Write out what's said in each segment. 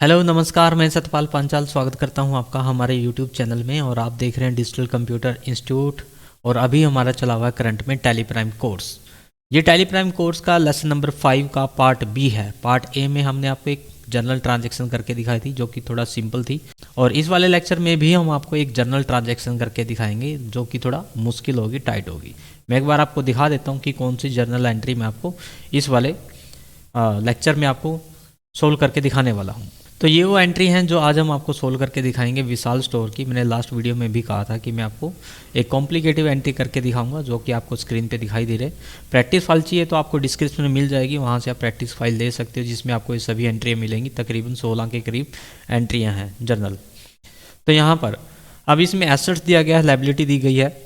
Hello नमस्कार, मैं सतपाल पांचाल स्वागत करता हूं आपका हमारे यूट्यूब चैनल में। और आप देख रहे हैं डिजिटल कंप्यूटर इंस्टीट्यूट। और अभी हमारा चला हुआ है करंट में टैली प्राइम कोर्स। ये टैली प्राइम कोर्स का लेसन नंबर 5 का पार्ट बी है। पार्ट ए में हमने आपको एक जनरल ट्रांजैक्शन करके दिखाई थी जो कि थोड़ा सिंपल थी, और इस वाले लेक्चर में भी हम आपको एक जनरल ट्रांजैक्शन करके दिखाएंगे जो कि थोड़ा मुश्किल होगी, टाइट होगी। मैं एक बार आपको दिखा देता हूँ कि कौन सी जर्नल एंट्री मैं आपको इस वाले लेक्चर में आपको सोल्व करके दिखाने वाला हूँ। तो ये वो एंट्री हैं जो आज हम आपको सोल्व करके दिखाएंगे विशाल स्टोर की। मैंने लास्ट वीडियो में भी कहा था कि मैं आपको एक कॉम्प्लिकेटिव एंट्री करके दिखाऊंगा जो कि आपको स्क्रीन पे दिखाई दे रहे। प्रैक्टिस फाइल चाहिए तो आपको डिस्क्रिप्शन में मिल जाएगी, वहाँ से आप प्रैक्टिस फाइल ले सकते हो जिसमें आपको ये सभी एंट्रियाँ मिलेंगी। तकरीबन 16 के करीब एंट्रियाँ हैं जर्नल। तो यहाँ पर अब इसमें एसेट्स दिया गया है, लायबिलिटी दी गई है।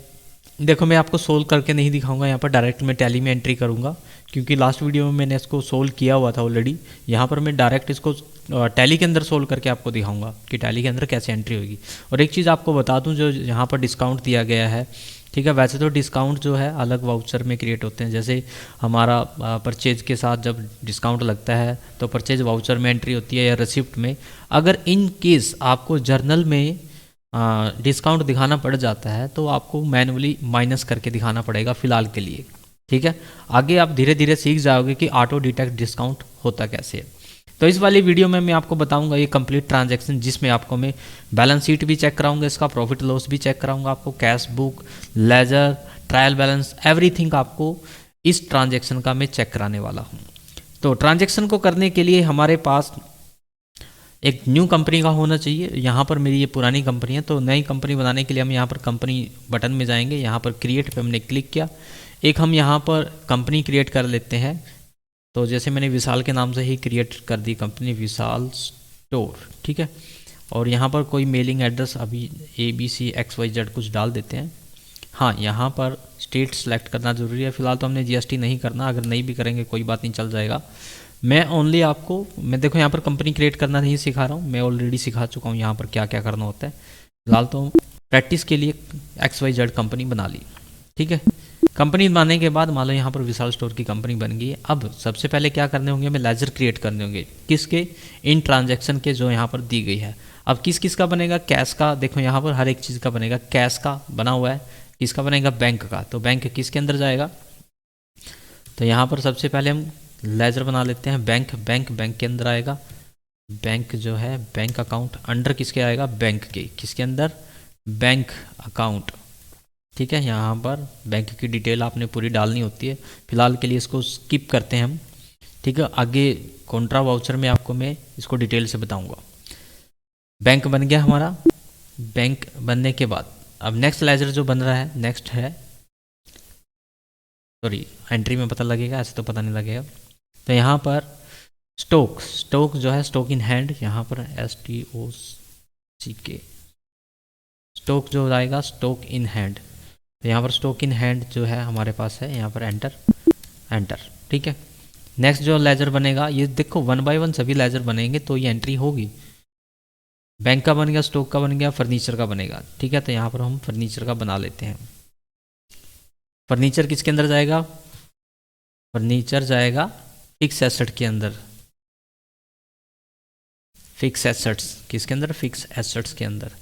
देखो मैं आपको सोल्व करके नहीं दिखाऊंगा, यहाँ पर डायरेक्ट मैं टैली में एंट्री करूँगा क्योंकि लास्ट वीडियो में मैंने इसको सोल्व किया हुआ था ऑलरेडी। यहाँ पर मैं डायरेक्ट इसको टैली के अंदर सोल्व करके आपको दिखाऊंगा कि टैली के अंदर कैसे एंट्री होगी। और एक चीज़ आपको बता दूँ, जो यहाँ पर डिस्काउंट दिया गया है, ठीक है, वैसे तो डिस्काउंट जो है अलग वाउचर में क्रिएट होते हैं। जैसे हमारा परचेज के साथ जब डिस्काउंट लगता है तो परचेज वाउचर में एंट्री होती है या रिसिप्ट में। अगर इन केस आपको जर्नल में डिस्काउंट दिखाना पड़ जाता है तो आपको मैनुअली माइनस करके दिखाना पड़ेगा फ़िलहाल के लिए, ठीक है। आगे आप धीरे धीरे सीख जाओगे कि ऑटो डिटेक्ट डिस्काउंट होता कैसे है। तो इस वाली वीडियो में मैं आपको बताऊंगा ये कंप्लीट ट्रांजैक्शन, जिसमें आपको मैं बैलेंस शीट भी चेक कराऊंगा, इसका प्रॉफिट लॉस भी चेक कराऊंगा, आपको cash book, ledger, trial balance, everything आपको इस ट्रांजैक्शन का मैं चेक कराने वाला हूँ। तो ट्रांजैक्शन को करने के लिए हमारे पास एक न्यू कंपनी का होना चाहिए। यहाँ पर मेरी ये पुरानी कंपनी है, तो नई कंपनी बनाने के लिए हम यहाँ पर कंपनी बटन में जाएंगे। यहाँ पर क्रिएट पे हमने क्लिक किया, एक हम यहाँ पर कंपनी क्रिएट कर लेते हैं। तो जैसे मैंने विशाल के नाम से ही क्रिएट कर दी कंपनी, विशाल स्टोर, ठीक है। और यहाँ पर कोई मेलिंग एड्रेस अभी ABCXYZ कुछ डाल देते हैं। हाँ, यहाँ पर स्टेट सेलेक्ट करना ज़रूरी है। फिलहाल तो हमने GST नहीं करना, अगर नहीं भी करेंगे कोई बात नहीं, चल जाएगा। मैं ओनली आपको, मैं देखो यहाँ पर कंपनी क्रिएट करना नहीं सिखा रहा हूँ, मैं ऑलरेडी सिखा चुका हूँ यहाँ पर क्या क्या करना होता है। फिलहाल तो प्रैक्टिस के लिए XYZ कंपनी बना ली, ठीक है। कंपनी बनाने के बाद मान लो यहाँ पर विशाल स्टोर की कंपनी बन गई है। अब सबसे पहले क्या करने होंगे, हमें लेजर क्रिएट करने होंगे। किसके? इन ट्रांजैक्शन के जो यहाँ पर दी गई है। अब किस किस का बनेगा? कैश का, देखो यहाँ पर हर एक चीज़ का बनेगा। कैश का बना हुआ है, किसका बनेगा? बैंक का। तो बैंक किसके अंदर जाएगा? तो यहाँ पर सबसे पहले हम लेजर बना लेते हैं। बैंक के अंदर आएगा। बैंक जो है बैंक अकाउंट अंडर किसके आएगा? बैंक के। किसके अंदर? बैंक अकाउंट, ठीक है। यहाँ पर बैंक की डिटेल आपने पूरी डालनी होती है, फिलहाल के लिए इसको स्किप करते हैं हम, ठीक है। आगे कॉन्ट्रा वाउचर में आपको मैं इसको डिटेल से बताऊंगा। बैंक बन गया हमारा। बैंक बनने के बाद अब नेक्स्ट लेजर जो बन रहा है, नेक्स्ट है, सॉरी एंट्री में पता लगेगा, ऐसे तो पता नहीं लगेगा। तो यहाँ पर स्टॉक जो है, स्टॉक इन हैंड, यहाँ पर STOCK, स्टॉक जो आएगा स्टॉक इन हैंड। तो यहाँ पर स्टॉक इन हैंड जो है हमारे पास है, यहाँ पर एंटर, ठीक है। नेक्स्ट जो लेजर बनेगा, ये देखो 1 बाय 1 सभी लेजर बनेंगे तो ये एंट्री होगी। बैंक का बन गया, स्टॉक का बन गया, फर्नीचर का बनेगा, ठीक है। तो यहाँ पर हम फर्नीचर का बना लेते हैं। फर्नीचर किसके अंदर जाएगा? फर्नीचर जाएगा फिक्स एसेट के अंदर। फिक्स एसेट्स किसके अंदर? फिक्स एसेट्स के अंदर।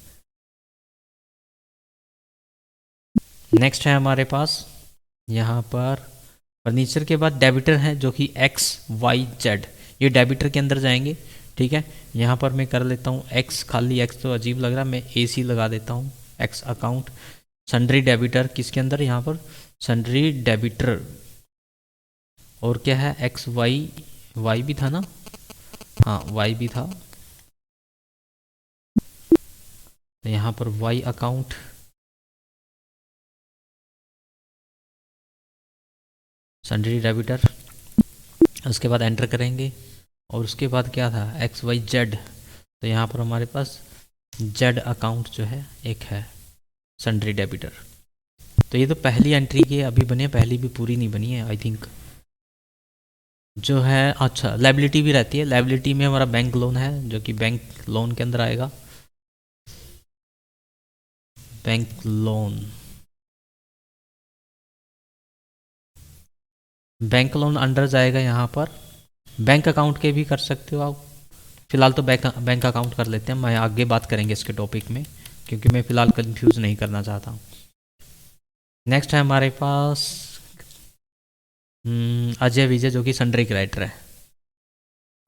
नेक्स्ट है हमारे पास यहाँ पर फर्नीचर के बाद डेबिटर है जो कि XYZ, ये डेबिटर के अंदर जाएंगे, ठीक है। यहाँ पर मैं कर लेता हूँ X, खाली X तो अजीब लग रहा है, मैं AC लगा देता हूँ, X अकाउंट। सन्ड्री डेबिटर किसके अंदर? यहाँ पर सन्ड्री डेबिटर। और क्या है? XY भी था ना? हाँ Y भी था, तो यहाँ पर Y अकाउंट, सन्ड्री डेबिटर। उसके बाद एंटर करेंगे और उसके बाद क्या था? XYZ। तो यहाँ पर हमारे पास Z अकाउंट जो है एक है, सन्ड्री डेबिटर। तो ये तो पहली एंट्री की अभी बनी है, पहली भी पूरी नहीं बनी है आई थिंक जो है। अच्छा, लायबिलिटी भी रहती है। लायबिलिटी में हमारा बैंक लोन है जो कि बैंक लोन के अंदर आएगा। Bank loan, bank loan under जाएगा यहाँ पर। बैंक अकाउंट के भी कर सकते हो आप, फ़िलहाल तो बैंक अकाउंट कर लेते हैं, मैं आगे बात करेंगे इसके टॉपिक में, क्योंकि मैं फ़िलहाल कंफ्यूज नहीं करना चाहता हूँ। नेक्स्ट है हमारे पास अजय विजय, जो कि सन्ड्री क्रेडिटर है।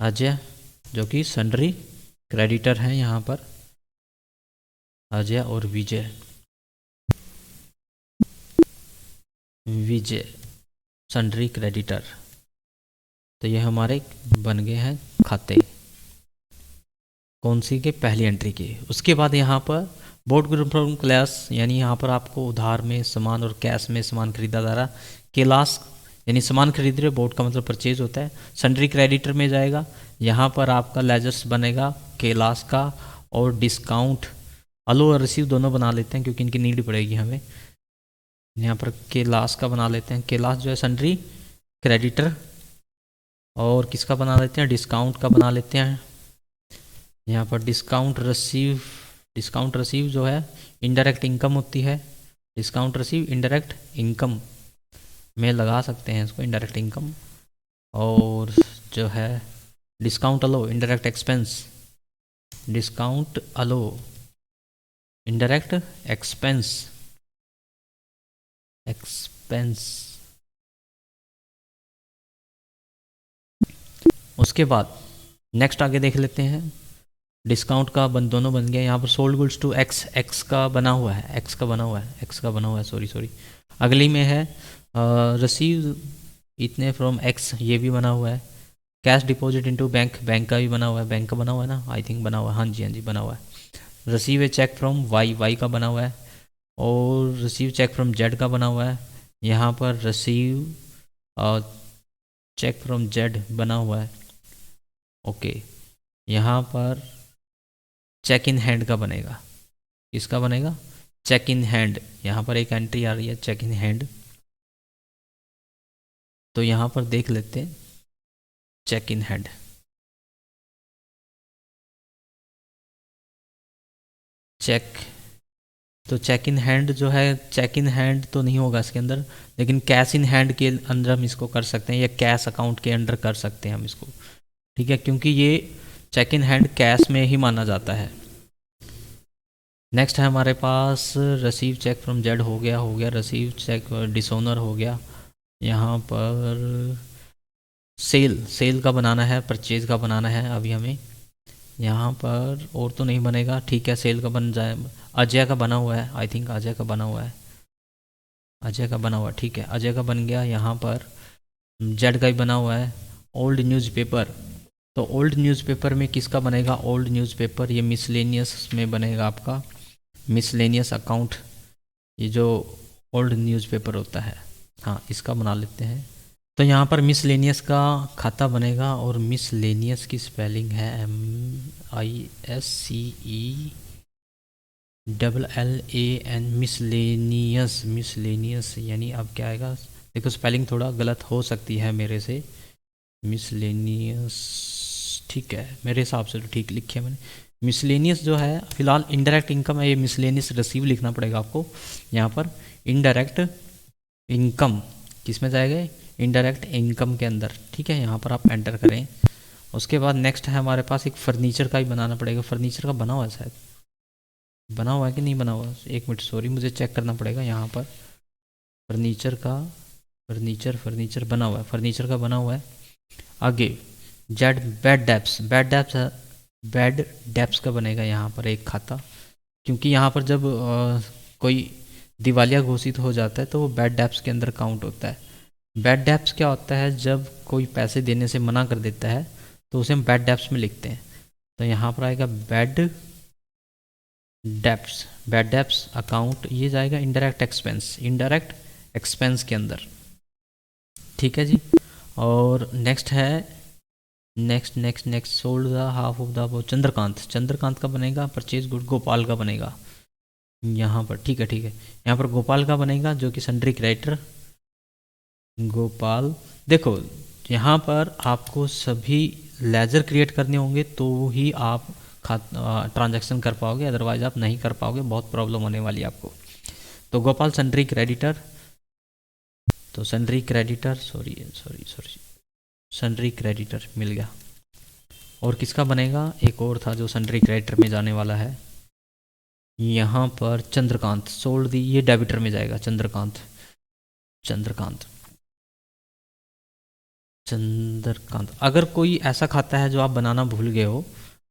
अजय जो कि सन्ड्री क्रेडिटर हैं यहाँ पर, अजय और विजय, विजय सन्ड्री क्रेडिटर। तो ये हमारे बन गए हैं खाते, कौन सी के, पहली एंट्री के। उसके बाद यहाँ पर बोर्ड ग्रुप फ्रॉम क्लास, यानी यहाँ पर आपको उधार में सामान और कैश में सामान खरीदा जा रहा। केलास यानी सामान खरीद रहे, बोर्ड का मतलब परचेज होता है। सन्ड्री क्रेडिटर में जाएगा, यहाँ पर आपका लेजर्स बनेगा केलास का, और डिस्काउंट अलो और रिसीव दोनों बना लेते हैं क्योंकि इनकी नीड पड़ेगी हमें। यहाँ पर केलास का बना लेते हैं, केलास जो है सन्ड्री क्रेडिटर, और किसका बना लेते हैं, डिस्काउंट का बना लेते हैं। यहाँ पर डिस्काउंट रिसीव जो है इनडायरेक्ट इनकम होती है, डिस्काउंट रिसीव इनडायरेक्ट इनकम में लगा सकते हैं इसको, इनडायरेक्ट इनकम। और जो है डिस्काउंट अलो इनडायरेक्ट एक्सपेंस, डिस्काउंट अलो इनडायरेक्ट एक्सपेंस, उसके बाद नेक्स्ट आगे देख लेते हैं। डिस्काउंट का दोनों बन गया। यहाँ पर सोल्ड गुड्स टू एक्स का बना हुआ है, सॉरी। अगली में है रिसीव इतने फ्रॉम एक्स, ये भी बना हुआ है। कैश डिपॉजिट इनटू बैंक का भी बना हुआ है, ना, आई थिंक बना हुआ है, हाँ जी बना हुआ है। Receive a cheque from y का बना हुआ है, और रिसीव चेक फ्रॉम जेड का बना हुआ है। यहाँ पर रिसीव चेक फ्रॉम जेड बना हुआ है, ओके। यहाँ पर चेक इन हैंड का बनेगा, किसका बनेगा, चेक इन हैंड। यहाँ पर एक एंट्री आ रही है चेक इन हैंड, तो यहाँ पर देख लेते हैं चेक इन हैंड। तो चेक इन हैंड जो है, चेक इन हैंड तो नहीं होगा इसके अंदर, लेकिन कैश इन हैंड के अंदर हम इसको कर सकते हैं, या कैश अकाउंट के अंदर कर सकते हैं हम इसको, ठीक है, क्योंकि ये चेक इन हैंड कैश में ही माना जाता है। नेक्स्ट है हमारे पास रिसीव चेक फ्रॉम जेड, हो गया रिसीव चेक डिसोनर हो गया। यहाँ पर सेल का बनाना है, परचेज का बनाना है अभी हमें। यहाँ पर और तो नहीं बनेगा, ठीक है, सेल का बन जाए। अजय का बना हुआ है, आई थिंक अजय का बना हुआ है, ठीक है, अजय का बन गया। यहाँ पर जेड का ही बना हुआ है। ओल्ड न्यूज़पेपर, तो ओल्ड न्यूज़पेपर में किसका बनेगा, ओल्ड न्यूज़पेपर, ये मिसलेनियस में बनेगा आपका, मिसलेनियस अकाउंट, ये जो ओल्ड न्यूज़पेपर होता है, हाँ, इसका बना लेते हैं। तो यहाँ पर मिसलेनियस का खाता बनेगा, और मिसलेनियस की स्पेलिंग है MISCELLAN, मिसलेनियस यानी अब क्या आएगा, देखो स्पेलिंग थोड़ा गलत हो सकती है मेरे से, मिसलेनियस, ठीक है, मेरे हिसाब से तो ठीक लिखे मैंने। मिसलेनियस जो है फिलहाल इनडायरेक्ट इनकम है, ये मिसलेनियस रिसीव लिखना पड़ेगा आपको यहाँ पर। इनडायरेक्ट इनकम किस में जाएगा, इनडायरेक्ट इनकम के अंदर, ठीक है, यहाँ पर आप एंटर करें। उसके बाद नेक्स्ट है हमारे पास एक फर्नीचर का ही बनाना पड़ेगा, फर्नीचर का बना हुआ है शायद, बना हुआ है कि नहीं बना हुआ, एक मिनट सॉरी, मुझे चेक करना पड़ेगा। यहाँ पर फर्नीचर बना हुआ है, फर्नीचर का बना हुआ है। आगे जेड बैड डेप्स का बनेगा यहाँ पर एक खाता, क्योंकि यहाँ पर जब कोई दिवालिया घोषित हो जाता है तो वो बैड डेप्स के अंदर काउंट होता है। बैड डेप्स क्या होता है, जब कोई पैसे देने से मना कर देता है तो उसे हम बैड डेप्स में लिखते हैं। तो यहाँ पर आएगा बैड डेप्स अकाउंट, ये जाएगा इनडायरेक्ट एक्सपेंस के अंदर, ठीक है जी। और नेक्स्ट है next sold the half of the Chandrakant का बनेगा। परचेज गुड गोपाल का बनेगा यहाँ पर, ठीक है, यहाँ पर गोपाल का बनेगा, जो कि सन्ड्री क्रेडिटर गोपाल। देखो यहाँ पर आपको सभी लेजर क्रिएट करने होंगे तो ही आप ट्रांजैक्शन कर पाओगे, अदरवाइज आप नहीं कर पाओगे, बहुत प्रॉब्लम होने वाली है आपको। तो गोपाल सन्ड्री क्रेडिटर, तो sundry creditor sorry sundry creditor मिल गया। और किसका बनेगा, एक और था जो सन्ड्री क्रेडिटर में जाने वाला है, यहाँ पर चंद्रकांत सोल्ड दी, ये डेबिटर में जाएगा, चंद्रकांत चंद्रकांत चंद्रकांत। अगर कोई ऐसा खाता है जो आप बनाना भूल गए हो,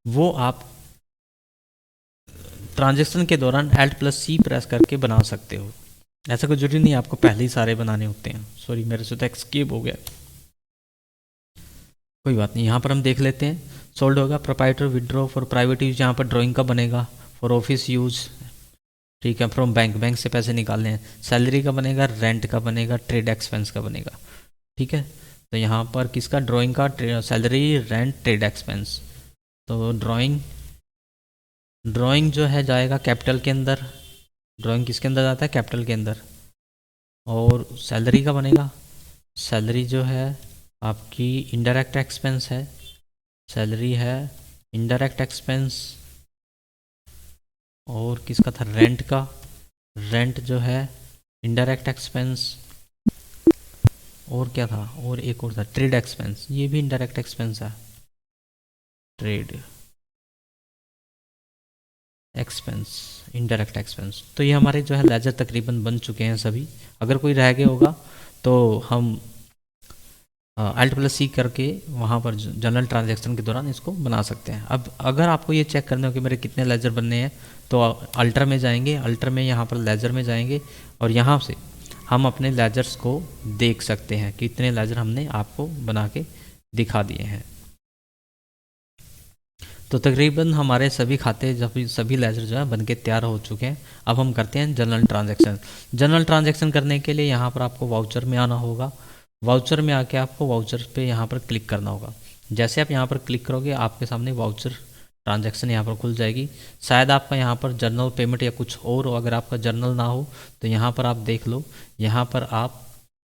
वो आप ट्रांजैक्शन के दौरान Alt+C प्रेस करके बना सकते हो। ऐसा कोई जरूरी नहीं आपको पहले ही सारे बनाने होते हैं। सॉरी मेरे से तो एस्केप हो गया, कोई बात नहीं। यहाँ पर हम देख लेते हैं, सोल्ड होगा proprietor withdraw for private use, यहाँ पर ड्राइंग का बनेगा, फॉर ऑफिस यूज, ठीक है, फ्रॉम बैंक, बैंक से पैसे निकालने हैं, सैलरी का बनेगा, रेंट का बनेगा, ट्रेड एक्सपेंस का बनेगा, ठीक है। तो यहाँ पर किसका, ड्राइंग का, सैलरी, रेंट, ट्रेड एक्सपेंस। तो ड्राइंग जो है जाएगा कैपिटल के अंदर, ड्राइंग किसके अंदर जाता है, कैपिटल के अंदर। और सैलरी का बनेगा, सैलरी जो है आपकी इनडायरेक्ट एक्सपेंस है, सैलरी है इनडायरेक्ट एक्सपेंस। और किसका था, रेंट का, रेंट जो है इनडायरेक्ट एक्सपेंस। और क्या था, और एक और था ट्रेड एक्सपेंस, ये भी इनडायरेक्ट एक्सपेंस है, ट्रेड एक्सपेंस, इनडायरेक्ट एक्सपेंस। तो ये हमारे जो है लेजर तकरीबन बन चुके हैं सभी। अगर कोई रह गया होगा तो हम Alt+C करके वहाँ पर जनरल ट्रांजैक्शन के दौरान इसको बना सकते हैं। अब अगर आपको ये चेक करना हो कि मेरे कितने लेजर बनने हैं, तो अल्टर में जाएंगे, अल्टर में यहाँ पर लेजर में जाएंगे, और यहाँ से हम अपने लेजर्स को देख सकते हैं कि कितने लेजर हमने आपको बना के दिखा दिए हैं। तो तकरीबन हमारे सभी खाते, जब सभी लेजर जो है बन के तैयार हो चुके हैं। अब हम करते हैं जनरल ट्रांजैक्शन। जनरल ट्रांजैक्शन करने के लिए यहाँ पर आपको वाउचर में आना होगा, वाउचर में आके आपको वाउचर पे यहाँ पर क्लिक करना होगा। जैसे आप यहाँ पर क्लिक करोगे आपके सामने वाउचर ट्रांजैक्शन यहाँ पर खुल जाएगी। शायद आपका यहाँ पर जर्नल पेमेंट या कुछ और हो, अगर आपका जर्नल ना हो तो यहाँ पर आप देख लो, यहाँ पर आप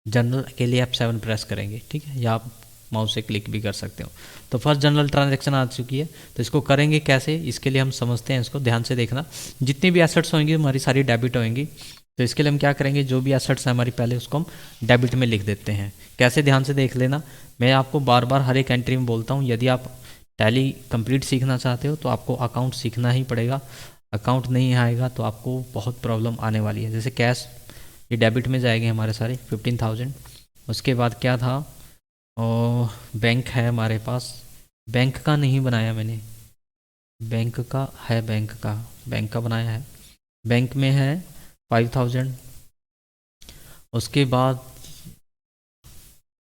जर्नल के लिए F7 प्रेस करेंगे, ठीक है, या आप माउस से क्लिक भी कर सकते हो। तो फर्स्ट जनरल ट्रांजैक्शन आ चुकी है। तो इसको करेंगे कैसे, इसके लिए हम समझते हैं, इसको ध्यान से देखना। जितनी भी एसेट्स होंगी हमारी सारी डेबिट होंगी। तो इसके लिए हम क्या करेंगे, जो भी एसेट्स हैं हमारी पहले उसको हम डेबिट में लिख देते हैं। कैसे, ध्यान से देख लेना। मैं आपको बार बार हर एक एंट्री में बोलता हूँ, यदि आप टैली कंप्लीट सीखना चाहते हो तो आपको अकाउंट सीखना ही पड़ेगा। अकाउंट नहीं आएगा तो आपको बहुत प्रॉब्लम आने वाली है। जैसे कैश, ये डेबिट में जाएंगे हमारे सारे 15,000। उसके बाद क्या था, और बैंक है हमारे पास, बैंक का नहीं बनाया मैंने, बैंक का है, बैंक का बनाया है, बैंक में है 5,000। उसके बाद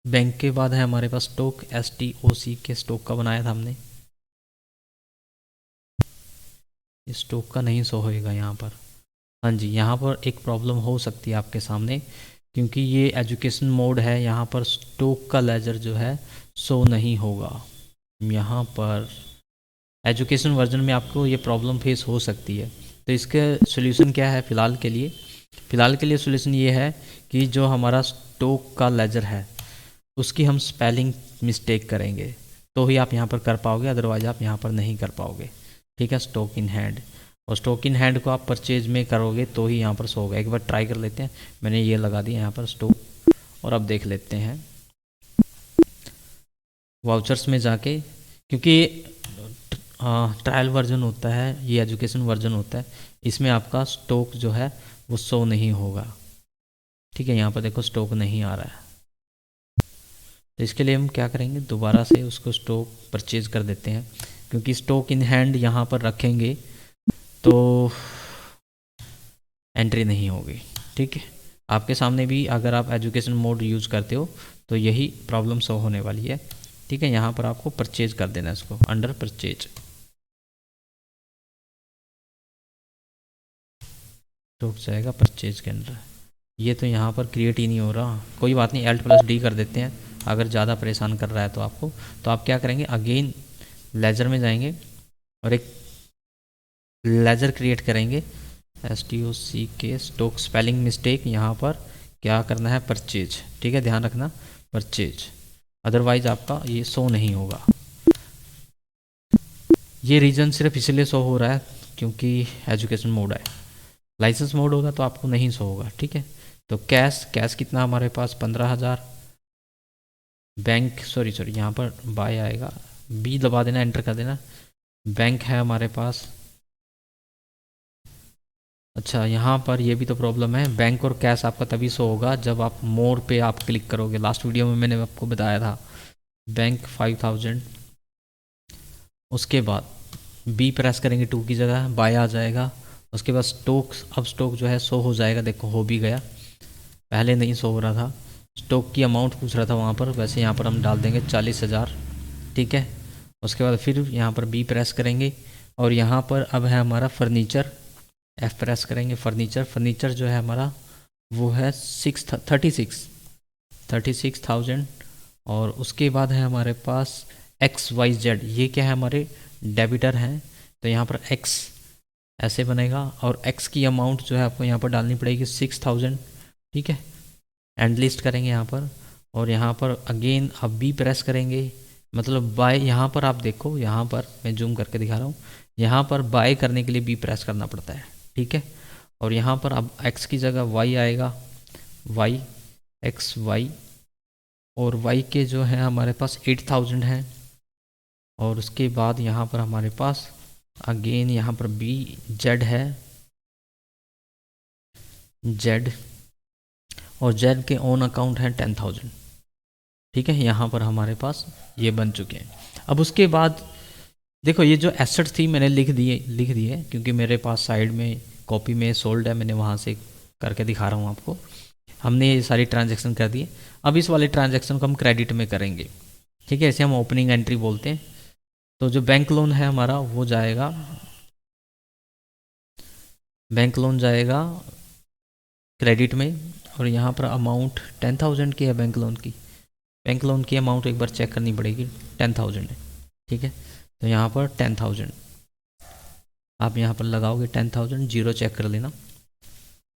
बैंक के बाद है हमारे पास स्टॉक, STOC के स्टॉक का बनाया था हमने। स्टॉक का नहीं शो होएगा यहाँ पर, हाँ जी, यहाँ पर एक प्रॉब्लम हो सकती है आपके सामने, क्योंकि ये एजुकेशन मोड है, यहाँ पर स्टॉक का लेजर जो है शो नहीं होगा। यहाँ पर एजुकेशन वर्जन में आपको ये प्रॉब्लम फेस हो सकती है। तो इसके सोल्यूशन क्या है फ़िलहाल के लिए, सोल्यूशन ये है कि जो हमारा स्टॉक का लेजर है उसकी हम स्पेलिंग मिस्टेक करेंगे तो ही आप यहाँ पर कर पाओगे, अदरवाइज आप यहाँ पर नहीं कर पाओगे, ठीक है। स्टॉक इन हैंड, और स्टॉक इन हैंड को आप परचेज में करोगे तो ही यहाँ पर शो होगा। एक बार ट्राई कर लेते हैं, मैंने ये लगा दिया यहाँ पर स्टॉक, और अब देख लेते हैं वाउचर्स में जाके, क्योंकि ट्रायल वर्जन होता है, ये एजुकेशन वर्जन होता है, इसमें आपका स्टॉक जो है वो शो नहीं होगा, ठीक है। यहाँ पर देखो स्टॉक नहीं आ रहा है, तो इसके लिए हम क्या करेंगे, दोबारा से उसको स्टॉक परचेज कर देते हैं, क्योंकि स्टॉक इन हैंड यहाँ पर रखेंगे तो एंट्री नहीं होगी, ठीक है। आपके सामने भी अगर आप एजुकेशन मोड यूज़ करते हो तो यही प्रॉब्लम सॉल्व होने वाली है, ठीक है। यहाँ पर आपको परचेज कर देना है, इसको अंडर परचेज, स्टॉक जाएगा परचेज के अंदर। ये तो यहाँ पर क्रिएट ही नहीं हो रहा, कोई बात नहीं, Alt+D कर देते हैं अगर ज़्यादा परेशान कर रहा है तो आपको। तो आप क्या करेंगे, अगेन लेजर में जाएंगे और एक लेजर क्रिएट करेंगे, STOC के स्टॉक, स्पेलिंग मिस्टेक, यहाँ पर क्या करना है, परचेज, ठीक है, ध्यान रखना परचेज, अदरवाइज आपका ये शो नहीं होगा। ये रीजन सिर्फ इसलिए शो हो रहा है क्योंकि एजुकेशन मोड है, लाइसेंस मोड होगा तो आपको नहीं शो होगा, ठीक है। तो कैश कितना हमारे पास 15,000, बैंक सॉरी यहाँ पर बाय आएगा, बी दबा देना, एंटर कर देना। बैंक है हमारे पास। अच्छा, यहाँ पर ये भी तो प्रॉब्लम है, बैंक और कैश आपका तभी शो होगा जब आप मोर पे आप क्लिक करोगे। लास्ट वीडियो में मैंने आपको बताया था। बैंक 5000, उसके बाद बी प्रेस करेंगे 2 की जगह, बाय आ जाएगा। उसके बाद स्टॉक, अब स्टॉक जो है शो हो जाएगा, देखो हो भी गया, पहले नहीं शो हो रहा था। स्टॉक की अमाउंट पूछ रहा था वहाँ पर, वैसे यहाँ पर हम डाल देंगे 40,000, ठीक है। उसके बाद फिर यहाँ पर बी प्रेस करेंगे और यहाँ पर अब है हमारा फर्नीचर, एफ प्रेस करेंगे, फर्नीचर। फर्नीचर जो है हमारा वो है 36,000। और उसके बाद है हमारे पास XYZ, ये क्या है, हमारे डेबिटर हैं, तो यहाँ पर X ऐसे बनेगा और X की अमाउंट जो है आपको यहाँ पर डालनी पड़ेगी 6000, ठीक है। एंड लिस्ट करेंगे यहाँ पर, और यहाँ पर अगेन अब बी प्रेस करेंगे, मतलब बाय। यहाँ पर आप देखो, यहाँ पर मैं जूम करके दिखा रहा हूँ, यहाँ पर बाय करने के लिए बी प्रेस करना पड़ता है, ठीक है। और यहाँ पर अब X की जगह Y आएगा, Y, XY, और Y के जो है हमारे पास 8000 है। और उसके बाद यहाँ पर हमारे पास अगेन यहाँ पर Z है, Z, और Z के ओन अकाउंट है 10,000, ठीक है। यहाँ पर हमारे पास ये बन चुके हैं। अब उसके बाद देखो, ये जो एसेट थी मैंने लिख दिए क्योंकि मेरे पास साइड में कॉपी में सोल्ड है, मैंने वहाँ से करके दिखा रहा हूँ आपको। हमने ये सारी ट्रांजैक्शन कर दिए। अब इस वाले ट्रांजैक्शन को हम क्रेडिट में करेंगे, ठीक है, इसे हम ओपनिंग एंट्री बोलते हैं। तो जो बैंक लोन है हमारा वो जाएगा, बैंक लोन जाएगा क्रेडिट में, और यहाँ पर अमाउंट 10,000 की है बैंक लोन की। बैंक लोन की अमाउंट एक बार चेक करनी पड़ेगी, 10,000 है, ठीक है। तो यहाँ पर 10,000 आप यहाँ पर लगाओगे, 10,000, जीरो चेक कर लेना।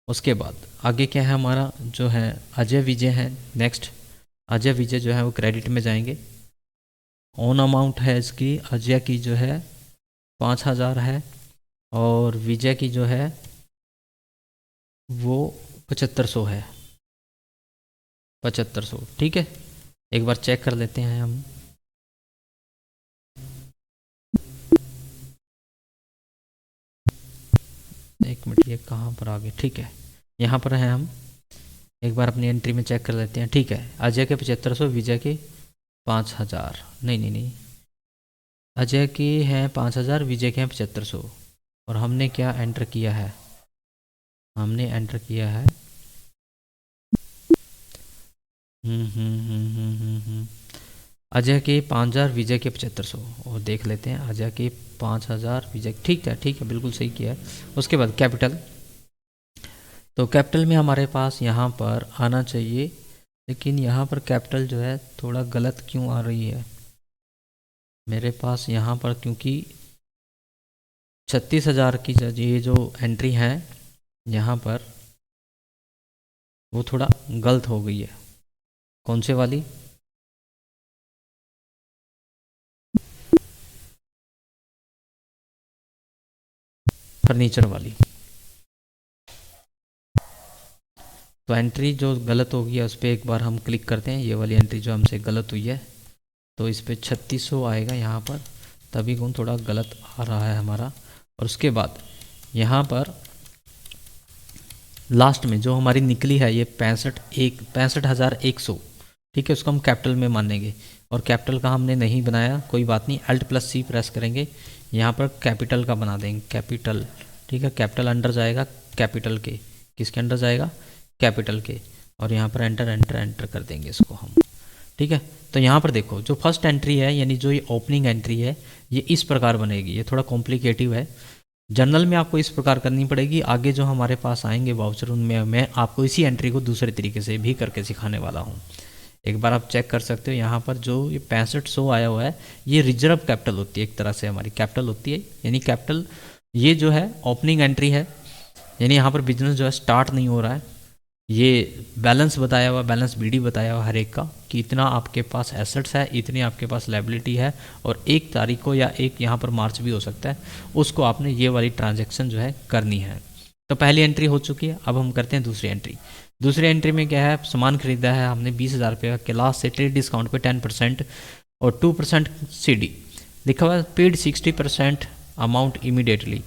उसके बाद आगे क्या है हमारा, जो है अजय विजय है नेक्स्ट। अजय विजय जो है वो क्रेडिट में जाएंगे। ओन अमाउंट है इसकी, अजय की जो है 5,000 है, और विजय की जो है वो 7500 है, 7500, ठीक है। एक बार चेक कर लेते हैं हम। एक मिनट, ये कहाँ पर आ गए, ठीक है, यहाँ पर हैं हम। एक बार अपनी एंट्री में चेक कर लेते हैं, ठीक है। अजय के 7500, विजय के 5000, नहीं, अजय की हैं 5000, विजय के हैं 7500। और हमने क्या एंटर किया है, हमने एंटर किया है अजय के 5000, विजय के 7500। और देख लेते हैं, अजय के 5000, विजय, ठीक है, बिल्कुल सही किया है। उसके बाद कैपिटल, तो कैपिटल में हमारे पास यहाँ पर आना चाहिए, लेकिन यहाँ पर कैपिटल जो है थोड़ा गलत क्यों आ रही है मेरे पास यहाँ पर, क्योंकि 36,000 की ये जो एंट्री है यहाँ पर वो थोड़ा गलत हो गई है। कौन से वाली, फर्नीचर वाली। तो एंट्री जो गलत हो गई है उस पर एक बार हम क्लिक करते हैं, ये वाली एंट्री जो हमसे गलत हुई है, तो इस पर 3600 आएगा यहाँ पर, तभी कौन थोड़ा गलत आ रहा है हमारा। और उसके बाद यहाँ पर लास्ट में जो हमारी निकली है ये 65,100, ठीक है, उसको हम कैपिटल में मानेंगे। और कैपिटल का हमने नहीं बनाया, कोई बात नहीं, Alt+C प्रेस करेंगे, यहाँ पर कैपिटल का बना देंगे, कैपिटल, ठीक है। कैपिटल अंडर जाएगा कैपिटल के, किसके अंडर जाएगा, कैपिटल के, और यहाँ पर एंटर कर देंगे इसको हम, ठीक है। तो यहाँ पर देखो, जो फर्स्ट एंट्री है यानी जो ये ओपनिंग एंट्री है ये इस प्रकार बनेगी, ये थोड़ा कॉम्प्लिकेटिव है, जनरल में आपको इस प्रकार करनी पड़ेगी। आगे जो हमारे पास आएंगे वाउचर, उनमें मैं आपको इसी एंट्री को दूसरे तरीके से भी करके सिखाने वाला हूँ। एक बार आप चेक कर सकते हो, यहाँ पर जो ये 6500 आया हुआ है ये रिजर्व कैपिटल होती है, एक तरह से हमारी कैपिटल होती है, यानी कैपिटल ये जो है ओपनिंग एंट्री है, यानी यहाँ पर बिजनेस जो है स्टार्ट नहीं हो रहा है। ये बैलेंस बताया हुआ, बैलेंस BD बताया हुआ हर एक का, कि इतना आपके पास एसेट्स है, इतनी आपके पास लायबिलिटी है, और 1 तारीख को या एक यहाँ पर मार्च भी हो सकता है, उसको आपने ये वाली ट्रांजैक्शन जो है करनी है। तो पहली एंट्री हो चुकी है, अब हम करते हैं दूसरी एंट्री। दूसरी एंट्री में क्या है, सामान खरीदा है हमने 20,000 रुपये का, क्लास से ट्रेड डिस्काउंट पे 10% और 2% CD, लिखा हुआ है पेड 60% अमाउंट इमीडिएटली,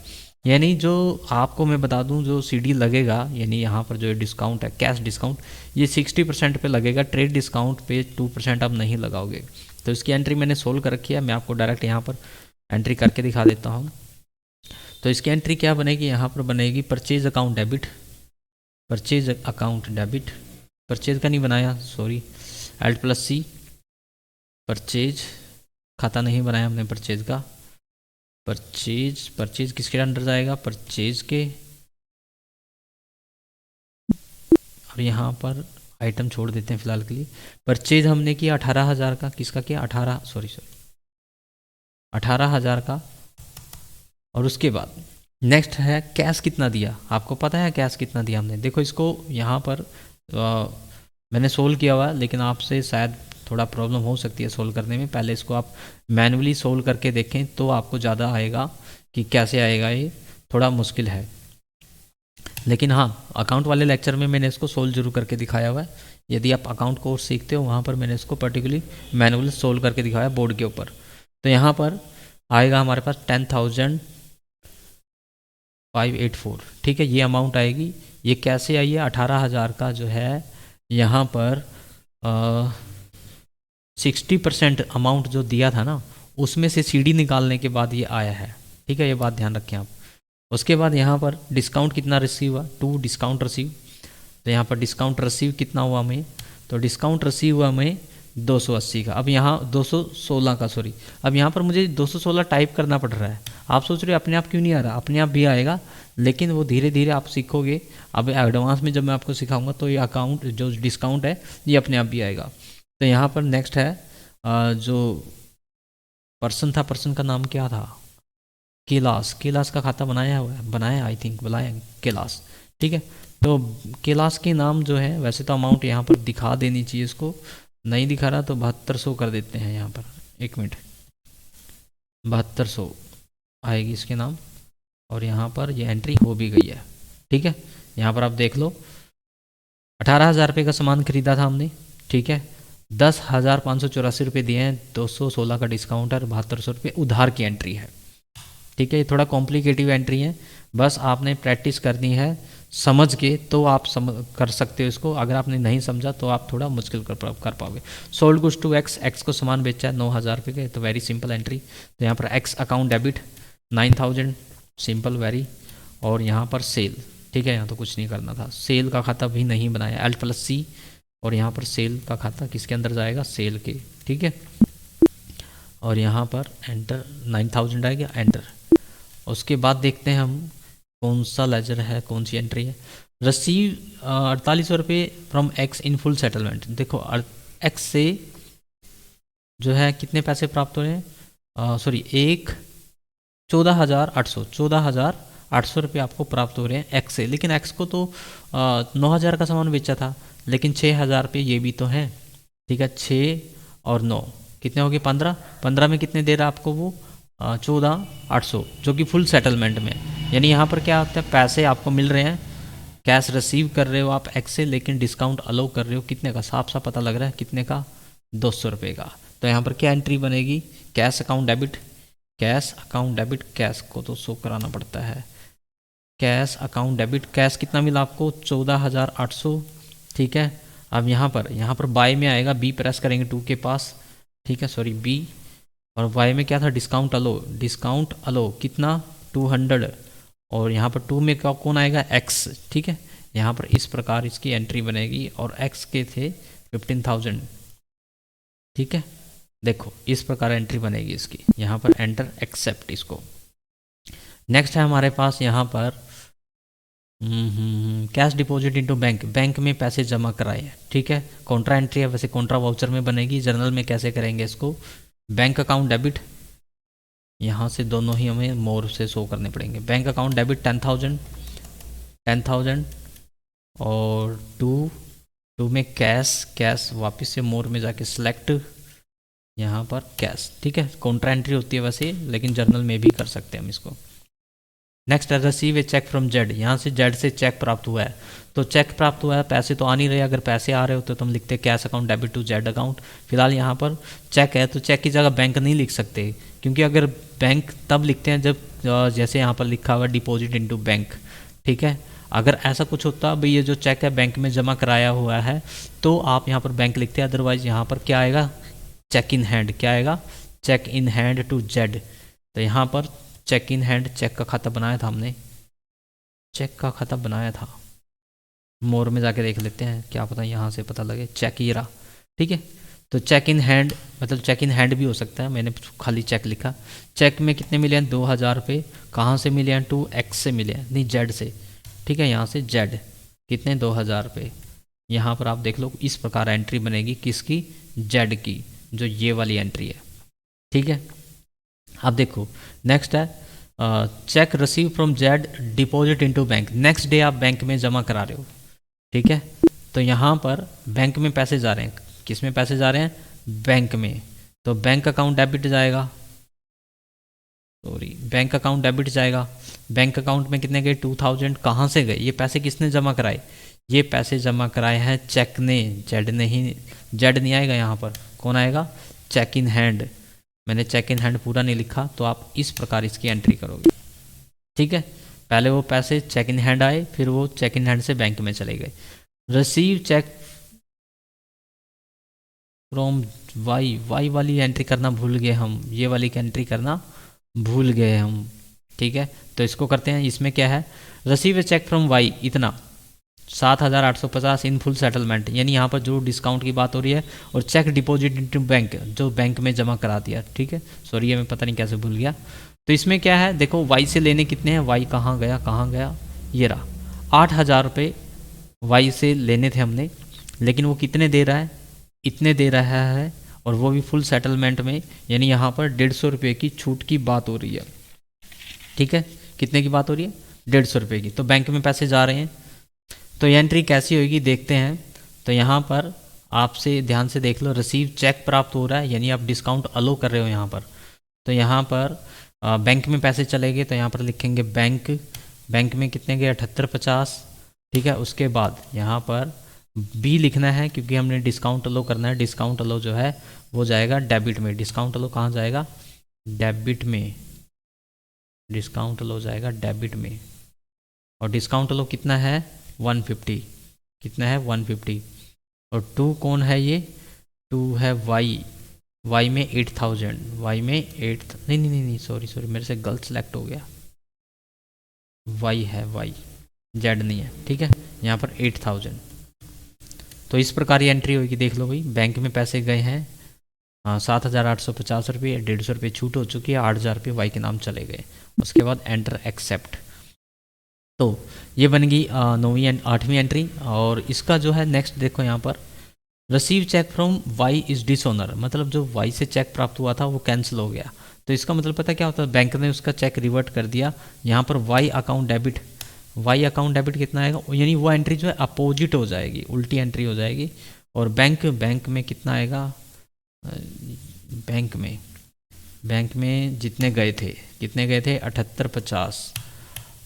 यानी जो आपको मैं बता दूं जो सीडी लगेगा, यानी यहाँ पर जो डिस्काउंट है कैश डिस्काउंट, ये 60% पे लगेगा, ट्रेड डिस्काउंट पे 2% आप नहीं लगाओगे। तो इसकी एंट्री मैंने सोल्व कर रखी है, मैं आपको डायरेक्ट यहाँ पर एंट्री करके दिखा देता हूँ। तो इसकी एंट्री क्या बनेगी, यहाँ पर बनेगी purchase account debit, purchase account debit, purchase का नहीं बनाया सॉरी, Alt+C, परचेज खाता नहीं बनाया हमने परचेज का, परचेज किसके अंडर जाएगा, परचेज के, और यहाँ पर आइटम छोड़ देते हैं फिलहाल के लिए। परचेज हमने किया 18,000 का, किसका किया 18,000 का। और उसके बाद नेक्स्ट है कैश कितना दिया, आपको पता है कैश कितना दिया हमने, देखो इसको यहाँ पर मैंने सोल्व किया हुआ है, लेकिन आपसे शायद थोड़ा प्रॉब्लम हो सकती है सोल्व करने में, पहले इसको आप मैन्युअली सोल्व करके देखें तो आपको ज़्यादा आएगा कि कैसे आएगा, ये थोड़ा मुश्किल है। लेकिन हाँ, अकाउंट वाले लेक्चर में मैंने इसको सोल्व जरूर करके दिखाया हुआ है, यदि आप अकाउंट कोर्स सीखते हो वहाँ पर मैंने इसको पर्टिकुलरली मैनुअली सोल्व करके दिखाया बोर्ड के ऊपर। तो यहाँ पर आएगा हमारे पास 10,584, ठीक है, ये अमाउंट आएगी। ये कैसे आई है, 18,000 का जो है यहाँ पर 60% अमाउंट जो दिया था ना, उसमें से सीडी निकालने के बाद ये आया है, ठीक है, ये बात ध्यान रखें आप। उसके बाद यहाँ पर डिस्काउंट कितना रिसीव हुआ, 2 डिस्काउंट रिसीव, तो यहाँ पर डिस्काउंट रिसीव कितना हुआ हमें, तो डिस्काउंट रिसीव हुआ हमें 280 का। अब यहाँ 216 का सॉरी, अब यहाँ पर मुझे 216 टाइप करना पड़ रहा है। आप सोच रहे हो अपने आप क्यों नहीं आ रहा, अपने आप भी आएगा, लेकिन वो धीरे धीरे आप सीखोगे। अब एडवांस में जब मैं आपको सिखाऊंगा तो ये अकाउंट जो डिस्काउंट है ये अपने आप भी आएगा। तो यहाँ पर नेक्स्ट है जो पर्सन था, पर्सन का नाम क्या था, कैलाश का खाता बनाया हुआ है, बनाया आई थिंक, बनाया कैलाश, ठीक है। तो कैलाश के नाम जो है, वैसे तो अमाउंट यहाँ पर दिखा देनी चाहिए, इसको नहीं दिखा रहा तो 7200 कर देते हैं यहाँ पर, 1 मिनट, 7200 आएगी इसके नाम, और यहाँ पर ये एंट्री हो भी गई है, ठीक है। यहाँ पर आप देख लो 18,000 रुपये का सामान खरीदा था हमने, ठीक है, 10,584 रुपये दिए हैं, 216 का डिस्काउंट है, 7200 रुपये उधार की एंट्री है, ठीक है। ये थोड़ा कॉम्प्लिकेटिव एंट्री है, बस आपने प्रैक्टिस करनी है समझ के, तो आप कर सकते हो इसको। अगर आपने नहीं समझा तो आप थोड़ा मुश्किल कर पाओगे। Sold goods to x, x को सामान बेचा है 9,000 रुपये के, तो वेरी सिंपल एंट्री। तो यहाँ पर x account debit 9,000, simple very, और यहाँ पर सेल, ठीक है, यहाँ तो कुछ नहीं करना था, सेल का खाता भी नहीं बनाया, Alt+C, और यहाँ पर सेल का खाता किसके अंदर जाएगा, सेल के, ठीक है। और यहाँ पर एंटर 9,000 आएगा, एंटर। उसके बाद देखते हैं हम कौन सा लेजर है, कौन सी एंट्री है। रिसीव 4800 रुपये from x in full settlement. देखो एक्स से जो है कितने पैसे प्राप्त हो रहे हैं, सॉरी 14,800 रुपये आपको प्राप्त हो रहे हैं एक्स से। लेकिन एक्स को तो 9,000 का सामान बेचा था, लेकिन 6,000 रुपये ये भी तो है, ठीक है। 6 और 9 कितने हो गए, 15 में कितने दे रहा है आपको वो 14,800, जो कि फुल सेटलमेंट में। यानी यहाँ पर क्या होता है, पैसे आपको मिल रहे हैं, कैश रिसीव कर रहे हो आप एक्स से, लेकिन डिस्काउंट अलाउ कर रहे हो कितने का, साफ साफ पता लग रहा है कितने का, 200 रुपये का। तो यहाँ पर क्या एंट्री बनेगी, cash account debit, cash account debit, cash को तो शो कराना पड़ता है, कैश अकाउंट डेबिट, कैश कितना मिला आपको 14,800, ठीक है। अब यहाँ पर बाय में आएगा, बी प्रेस करेंगे 2 के पास, ठीक है, सॉरी बी, और वाई में क्या था, डिस्काउंट अलो कितना 200, और यहाँ पर 2 में क्या कौन आएगा, एक्स, ठीक है। यहाँ पर इस प्रकार इसकी एंट्री बनेगी, और एक्स के थे 15,000, ठीक है। देखो इस प्रकार एंट्री बनेगी इसकी, यहाँ पर एंटर एक्सेप्ट इसको। नेक्स्ट है हमारे पास यहाँ पर cash deposit into bank, bank में पैसे जमा कराए हैं, ठीक है। कॉन्ट्रा एंट्री है, वैसे कॉन्ट्रा वाउचर में बनेगी, जर्नल में कैसे करेंगे इसको, बैंक अकाउंट डेबिट, यहाँ से दोनों ही हमें मोर से शो करने पड़ेंगे। बैंक अकाउंट डेबिट 10,000 और 2 में कैश वापस से मोर में जाके सिलेक्ट, यहाँ पर कैश, ठीक है। कॉन्ट्रा एंट्री होती है वैसे, लेकिन जर्नल में भी कर सकते हैं हम इसको। नेक्स्ट है receive a cheque from Z, यहाँ से जेड से चेक प्राप्त हुआ है। तो चेक प्राप्त हुआ है, पैसे तो आ नहीं रहे, अगर पैसे आ रहे होते तो हम लिखते cash account debit to z account. फिलहाल यहाँ पर चेक है तो चेक की जगह बैंक नहीं लिख सकते, क्योंकि अगर बैंक तब लिखते हैं जब जैसे यहाँ पर लिखा हुआ डिपॉजिट इनटू बैंक, ठीक है। अगर ऐसा कुछ होता भाई ये जो चेक है बैंक में जमा कराया हुआ है तो आप यहाँ पर बैंक लिखते हैं, अदरवाइज यहाँ पर क्या आएगा, चेक इन हैंड, क्या आएगा, cheque in hand to z. तो यहाँ पर चेक इन हैंड, चेक का खाता बनाया था हमने, चेक का खाता बनाया था, मोर में जाके देख लेते हैं, क्या पता यहाँ से पता लगे, चेक ये रहा, ठीक है। तो चेक इन हैंड मतलब चेक इन हैंड भी हो सकता है, मैंने खाली चेक लिखा। चेक में कितने मिले हैं, 2000 रुपये, कहाँ से मिले हैं, टू एक्स से मिले हैं, नहीं जेड से, ठीक है, यहाँ से जेड कितने, 2000 रुपये। यहाँ पर आप देख लो इस प्रकार एंट्री बनेगी, किसकी, जेड की, जो ये वाली एंट्री है, ठीक है। अब देखो नेक्स्ट है check receive from Z deposit into bank, next day आप बैंक में जमा करा रहे हो, ठीक है। तो यहाँ पर बैंक में पैसे जा रहे हैं, किस में पैसे जा रहे हैं, बैंक में, तो बैंक अकाउंट डेबिट जाएगा, सॉरी बैंक अकाउंट डेबिट जाएगा। बैंक अकाउंट में कितने गए, 2000, कहाँ से गए, ये पैसे किसने जमा कराए, ये पैसे जमा कराए हैं चेक ने, जेड नहीं, जेड नहीं आएगा यहाँ पर, कौन आएगा, चेक इन हैंड। मैंने चेक इन हैंड पूरा नहीं लिखा, तो आप इस प्रकार इसकी एंट्री करोगे, ठीक है। पहले वो पैसे चेक इन हैंड आए, फिर वो चेक इन हैंड से बैंक में चले गए। Receive cheque from y, y वाली एंट्री करना भूल गए हम, ये वाली की एंट्री करना भूल गए हम, ठीक है। तो इसको करते हैं, इसमें क्या है, receive a cheque from y, इतना 7850 इन फुल सेटलमेंट, यानी यहाँ पर जो डिस्काउंट की बात हो रही है, और चेक डिपॉजिट इनटू बैंक, जो बैंक में जमा करा दिया, ठीक है। सॉरी ये मैं पता नहीं कैसे भूल गया। तो इसमें क्या है, देखो वाई से लेने कितने हैं, वाई कहाँ गया, कहाँ गया, ये रहा, 8000 रुपये वाई से लेने थे हमने, लेकिन वो कितने दे रहा है, इतने दे रहा है, और वो भी फुल सेटलमेंट में, यानी यहाँ पर 150 रुपये की छूट की बात हो रही है, ठीक है। कितने की बात हो रही है, 150 रुपये की। तो बैंक में पैसे जा रहे हैं, तो ये एंट्री कैसी होगी देखते हैं। तो यहाँ पर आपसे ध्यान से देख लो, रिसीव चेक प्राप्त हो रहा है, यानी आप डिस्काउंट अलो कर रहे हो यहाँ पर। तो यहाँ पर बैंक में पैसे चले गए, तो यहाँ पर लिखेंगे बैंक, बैंक में कितने गए, 7850, ठीक है। उसके बाद यहाँ पर बी लिखना है, क्योंकि हमने डिस्काउंट अलो करना है, डिस्काउंट अलो जो है वो जाएगा डेबिट में, डिस्काउंट अलो कहाँ जाएगा, डेबिट में, डिस्काउंट अलो जाएगा डेबिट में, और डिस्काउंट अलो कितना है, 150, कितना है, 150। और टू कौन है, ये टू है वाई, वाई में 8000, वाई में 8, नहीं सॉरी मेरे से गलत सेलेक्ट हो गया, वाई है, वाई जेड नहीं है, ठीक है। यहाँ पर 8000, तो इस प्रकार ये एंट्री होगी, देख लो भाई, बैंक में पैसे गए हैं 7850 रुपये, 150 रुपये छूट हो चुकी है, 8000 रुपये वाई के नाम चले गए। उसके बाद एंटर एक्सेप्ट, तो ये बन गई 9वीं 8वीं एंट्री। और इसका जो है नेक्स्ट देखो यहाँ पर, receive cheque from y is dishonour, मतलब जो वाई से चेक प्राप्त हुआ था वो कैंसिल हो गया। तो इसका मतलब पता क्या होता है, बैंक ने उसका चेक रिवर्ट कर दिया। यहाँ पर y account debit, y account debit कितना आएगा, यानी वो एंट्री जो है अपोजिट हो जाएगी, उल्टी एंट्री हो जाएगी। और बैंक में कितना आएगा, बैंक में जितने गए थे, कितने गए थे, 7850,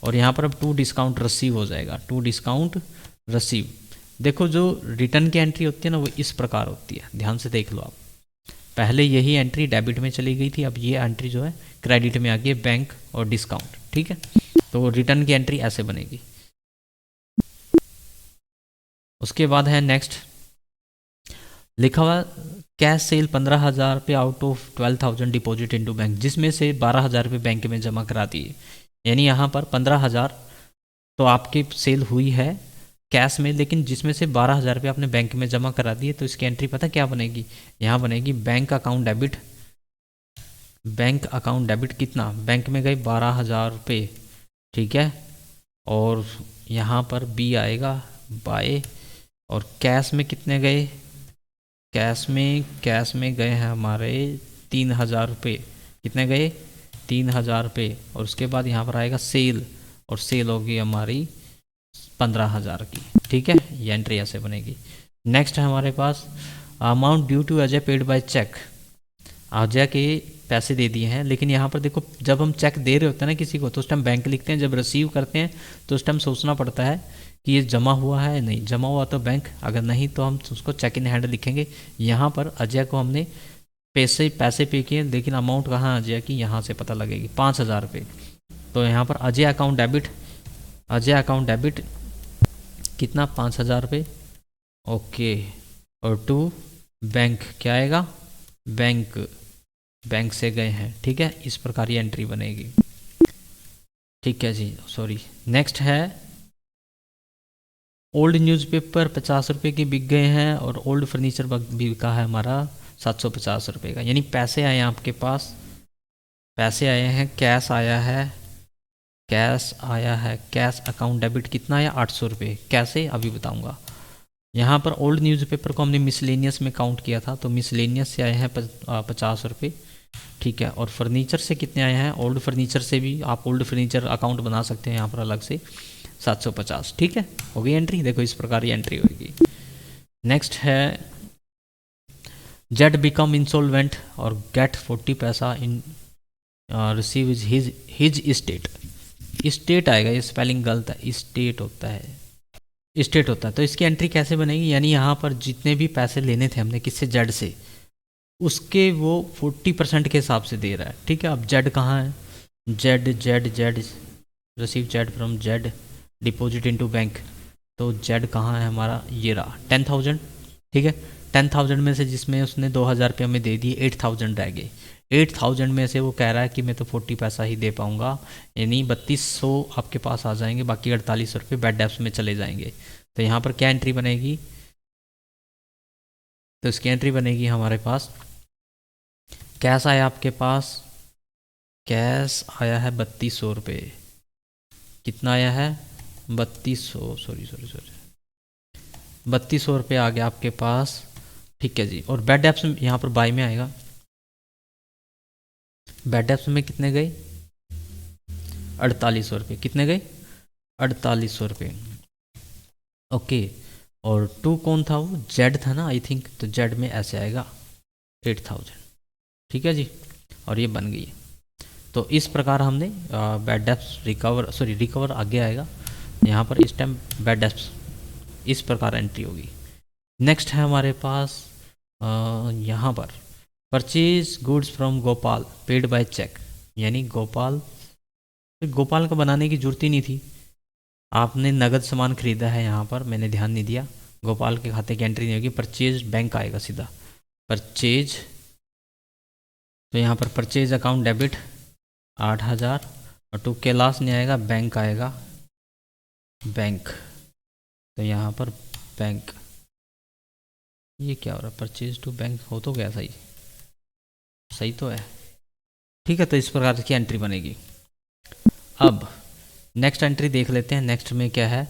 और यहाँ पर अब टू डिस्काउंट रिसीव हो जाएगा, टू डिस्काउंट रिसीव। देखो जो रिटर्न की एंट्री होती है ना वो इस प्रकार होती है, ध्यान से देख लो आप, पहले यही एंट्री डेबिट में चली गई थी, अब ये एंट्री जो है क्रेडिट में आ गई है, बैंक और डिस्काउंट, ठीक है। तो रिटर्न की एंट्री ऐसे बनेगी। उसके बाद है नेक्स्ट लिखा हुआ कैश सेल 15,000 रुपये out of 12,000 deposit into bank, जिसमें से 12,000 रुपये बैंक में जमा करा दिए, यानी यहाँ पर 15,000 तो आपकी सेल हुई है कैश में, लेकिन जिसमें से 12,000 रुपये आपने बैंक में जमा करा दिए। तो इसकी एंट्री पता क्या बनेगी, यहाँ बनेगी bank account debit, bank account debit कितना, बैंक में गए 12,000 रुपये, ठीक है। और यहाँ पर बी आएगा बाय, और कैश में कितने गए, कैश में गए हैं हमारे 3,000 रुपये, कितने गए, 3,000 रुपये। और उसके बाद यहाँ पर आएगा सेल, और सेल होगी हमारी 15,000 की, ठीक है। ये एंट्री ऐसे बनेगी। नेक्स्ट है हमारे पास amount due to Ajay paid by cheque, Ajay के पैसे दे दिए हैं, लेकिन यहाँ पर देखो जब हम चेक दे रहे होते हैं ना किसी को तो उस टाइम बैंक लिखते हैं, जब रिसीव करते हैं तो उस टाइम सोचना पड़ता है कि ये जमा हुआ है नहीं, जमा हुआ तो बैंक, अगर नहीं तो हम उसको चेक इन हैंड लिखेंगे। यहाँ पर अजय को हमने पैसे पे किए, लेकिन अमाउंट कहाँ अजय की यहाँ से पता लगेगी 5,000 रुपये। तो यहाँ पर अजय अकाउंट डेबिट कितना 5,000 रुपये। ओके, और टू बैंक क्या आएगा, बैंक से गए हैं। ठीक है, इस प्रकार ये एंट्री बनेगी। ठीक है जी, सॉरी। नेक्स्ट है ओल्ड न्यूज़पेपर 50 रुपये के बिक गए हैं और ओल्ड फर्नीचर भी बिका है हमारा 750 रुपये का। यानी पैसे आए हैं आपके पास, पैसे आए हैं, कैश आया है, कैश अकाउंट डेबिट कितना आया 800 रुपये। कैसे अभी बताऊंगा। यहाँ पर ओल्ड न्यूज़पेपर को हमने मिसलेनियस में काउंट किया था, तो मिसलेनियस से आए हैं 50 रुपये। ठीक है, और फर्नीचर से कितने आए हैं, ओल्ड फर्नीचर से भी आप ओल्ड फर्नीचर अकाउंट बना सकते हैं यहाँ पर अलग से 750। ठीक है, हो गई एंट्री। देखो इस प्रकार ये एंट्री होगी। नेक्स्ट है जेड बिकम इंसॉल्वेंट और गेट 40 पैसा इन रिसीव हिज स्टेट आएगा, ये स्पेलिंग गलत है, स्टेट होता है। तो इसकी एंट्री कैसे बनेगी, यानी यहाँ पर जितने भी पैसे लेने थे हमने किससे, जेड से, उसके वो 40% के हिसाब से दे रहा है। ठीक है, अब जेड कहाँ है, Z receive Z from Z deposit into bank. तो जेड कहाँ है हमारा, ये रहा 10,000। ठीक है, 10,000 में से जिसमें उसने 2,000 रुपये हमें दे दिए, 8,000 रह गए। 8,000 में से वो कह रहा है कि मैं तो 40 पैसा ही दे पाऊंगा, यानी 3200 आपके पास आ जाएंगे, बाकी 4800 रुपये बैड डेब्ट्स में चले जाएंगे। तो यहाँ पर क्या एंट्री बनेगी, तो इसकी एंट्री बनेगी हमारे पास कैश आया आपके पास, कैश आया है 3200 रुपये। कितना आया है 3200, सॉरी 3200 रुपये आ गया आपके पास। ठीक है जी, और बैड डेब्ट्स यहाँ पर बाय में आएगा, बैड डेब्ट्स में कितने गए 4800 रुपये। कितने गए 4800 रुपये। ओके, और टू कौन था, वो जेड था ना आई थिंक, तो जेड में ऐसे आएगा 8,000। ठीक है जी, और ये बन गई। तो इस प्रकार हमने बैड डेब्ट्स रिकवर आगे आएगा, यहाँ पर इस टाइम बैड डेब्ट्स इस प्रकार एंट्री होगी। नेक्स्ट है हमारे पास यहाँ पर purchase goods from Gopal paid by cheque, यानी गोपाल का बनाने की जरूरत ही नहीं थी, आपने नगद सामान खरीदा है। यहाँ पर मैंने ध्यान नहीं दिया, गोपाल के खाते की एंट्री नहीं होगी, परचेज बैंक आएगा सीधा, परचेज। तो यहाँ पर परचेज अकाउंट डेबिट 8,000 और टू के लास्ट नहीं आएगा, बैंक आएगा, बैंक। तो यहाँ पर बैंक, ये क्या हो रहा है, परचेज टू बैंक हो तो गया, सही तो है। ठीक है, तो इस प्रकार की एंट्री बनेगी। अब नेक्स्ट एंट्री देख लेते हैं। नेक्स्ट में क्या है,